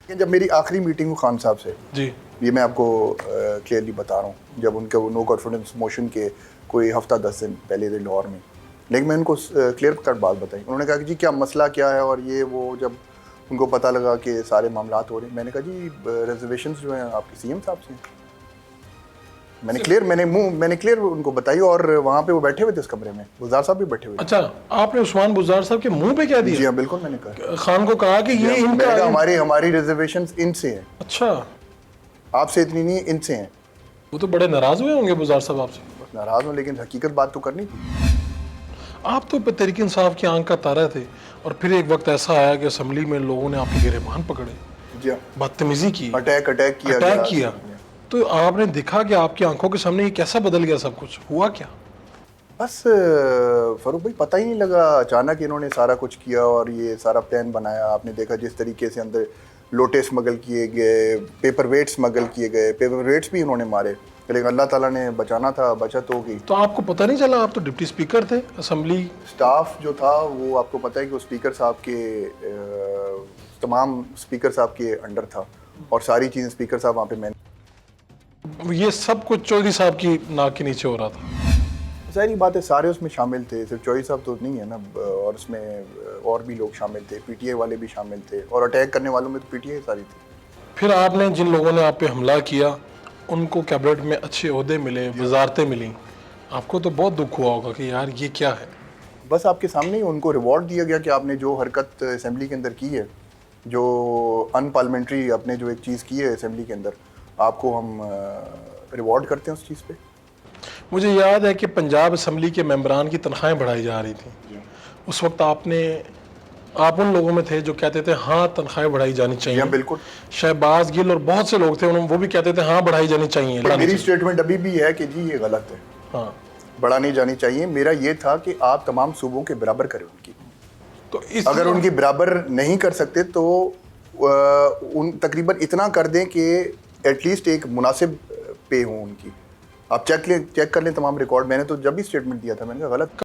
जब मेरी आखिरी मीटिंग हुई खान साहब से जी, ये मैं आपको क्लियरली बता रहा हूँ, जब उनके वो नो कॉन्फिडेंस मोशन के कोई हफ्ता 10 दिन पहले थे लाहौर में, लेकिन मैं उनको क्लियर कट बात बताई। उन्होंने कहा कि जी क्या मसला क्या है, और ये वो जब उनको पता लगा कि सारे मामलात हो रहे हैं, मैंने कहा जी रिजर्वेशंस जो हैं आपके सीएम साहब से हैं। मैंने क्लियर उनको बताई, और वहाँ पे वो बैठे हुए थे इस कमरे में, गुजार साहब भी बैठे हुए थे। अच्छा, आपने उस्मान बुज़दार साहब के मुंह पे क्या जी दिया? हाँ, बिल्कुल मैंने कहा, खान को कहा कि ये मैंने इनका कहा हमारी रिजर्वेशंस इनसे हैं, अच्छा, आपसे इतनी नहीं, इनसे हैं। वो तो बड़े नाराज हुए होंगे बुज़दार साहब आपसे। बस नाराज हूँ, लेकिन हकीकत बात तो करनी थी। आप तो तहरीक इंसाफ की आंख का तारा थे, और फिर एक वक्त ऐसा आया कि असेंबली में लोगों ने आपके गिरेबान पकड़े, जी हाँ, बदतमीजी की, अटैक किया अटैक गया। किया। तो आपने देखा कि आपकी आंखों के सामने ये कैसा बदल गया, सब कुछ हुआ क्या? बस फरूक भाई पता ही नहीं लगा, अचानक इन्होंने सारा कुछ किया और ये सारा प्लान बनाया। आपने देखा जिस तरीके से अंदर लोटे स्मगल किए गए, पेपर वेट स्मगल किए गए, पेपर वेट्स भी इन्होंने मारे, लेकिन अल्लाह ताला ने बचाना था, बचत हो गई। तो आपको पता नहीं चला? आप तो डिप्टी स्पीकर थे असेंबली। स्टाफ जो था वो आपको पता है कि वो स्पीकर साहब के तमाम स्पीकर साहब के अंडर था, और सारी चीज़ें स्पीकर साहब वहाँ पे मैंने, ये सब कुछ चौधरी साहब की नाक के नीचे हो रहा था। सारी बात है, सारे उसमें शामिल थे, सिर्फ चौधरी साहब तो नहीं है ना, और उसमें और भी लोग शामिल थे, पीटीआई वाले भी शामिल थे, और अटैक करने वालों में तो पीटीआई सारी थी। फिर आपने जिन लोगों ने आप पे हमला किया उनको कैबिनेट में अच्छे ओहदे मिले, वजारतें मिली, आपको तो बहुत दुख हुआ होगा कि यार ये क्या है। बस आपके सामने ही उनको रिवॉर्ड दिया गया कि आपने जो हरकत असेंबली के अंदर की है, जो अनपार्लियामेंट्री आपने जो एक चीज़ की है असेंबली के अंदर, आपको हम रिवॉर्ड करते हैं उस चीज़ पे। मुझे याद है कि पंजाब असम्बली के मेंबरान की तनख्वाहें बढ़ाई जा रही थी। उस वक्त आप उन लोगों में थे जो कहते थे हाँ तनख्वाहें बढ़ाई जानी चाहिए। हाँ बिल्कुल, शहबाज गिल और बहुत से लोग थे, वो भी कहते थे हाँ बढ़ाई जानी चाहिए। मेरी स्टेटमेंट अभी भी है कि जी ये गलत है, हाँ, बढ़ा नहीं जानी चाहिए। मेरा ये था कि आप तमाम सूबों के बराबर करें उनकी, तो अगर उनकी बराबर नहीं कर सकते तो उन तकरीबन इतना कर दें कि एटलीस्ट एक मुनासिब पे हो उनकी। आप चेक कर लें तमाम रिकॉर्ड। मैंने तो जब भी स्टेटमेंट दिया था मैंने कहा गलत